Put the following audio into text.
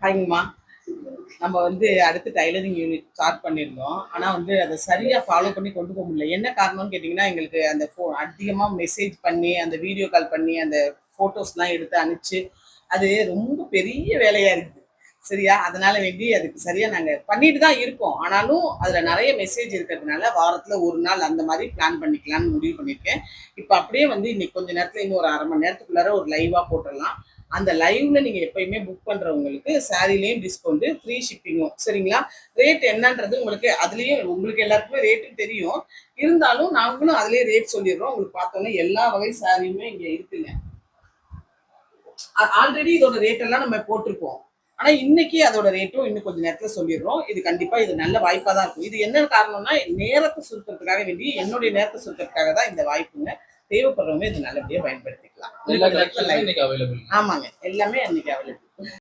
ஹாய்ங்கம்மா. நம்ம வந்து அடுத்து டைலரிங் யூனிட் ஸ்டார்ட் பண்ணியிருந்தோம். ஆனால் வந்து அதை சரியாக ஃபாலோ பண்ணி கொண்டு போக முடியல. என்ன காரணம்னு கேட்டிங்கன்னா, எங்களுக்கு அந்த அதிகமாக மெசேஜ் பண்ணி, அந்த வீடியோ கால் பண்ணி, அந்த ஃபோட்டோஸ்லாம் எடுத்து அனுப்பிச்சு, அது ரொம்ப பெரிய வேலையாக இருக்குது. சரியா? அதனால வேண்டி அதுக்கு சரியாக நாங்கள் பண்ணிட்டு தான் இருக்கோம். ஆனாலும் அதில் நிறைய மெசேஜ் இருக்கிறதுனால வாரத்தில் ஒரு நாள் அந்த மாதிரி பிளான் பண்ணிக்கலான்னு முடிவு பண்ணியிருக்கேன். இப்போ அப்படியே வந்து இன்னைக்கு கொஞ்சம் நேரத்தில் இன்னும் ஒரு அரை மணி நேரத்துக்குள்ளார ஒரு லைவாக போட்டுடலாம். அந்த லைவ்ல நீங்க எப்பயுமே புக் பண்றவங்களுக்கு சாரிலையும் டிஸ்கவுண்ட், ஃப்ரீ ஷிப்பிங்கும். சரிங்களா? ரேட் என்னன்றது உங்களுக்கு அதுலயும் உங்களுக்கு எல்லாருக்குமே ரேட்டும் தெரியும். இருந்தாலும் நாங்களும் அதுலயே ரேட் சொல்லிடுறோம். உங்களுக்கு பார்த்தோன்னே எல்லா வகை சாரியுமே இங்க இருக்குங்க. ஆல்ரெடி இதோட ரேட் எல்லாம் நம்ம போட்டிருக்கோம். ஆனா இன்னைக்கு அதோட ரேட்டும் இன்னும் கொஞ்சம் நேரத்துல சொல்லிடுறோம். இது கண்டிப்பா இது நல்ல வாய்ப்பா தான் இருக்கும். இது என்ன காரணம்னா நேரத்தை சுருக்கிறதுக்காக வேண்டி என்னுடைய நேரத்தை சுருக்கிறதுக்காக தான் இந்த வாய்ப்புங்க. தேவைப்படுறவங்க இது நல்லபடியா பயன்படுத்திக்கலாம். ஆமாங்க, எல்லாமே அன்னைக்கு அவைலபிள்.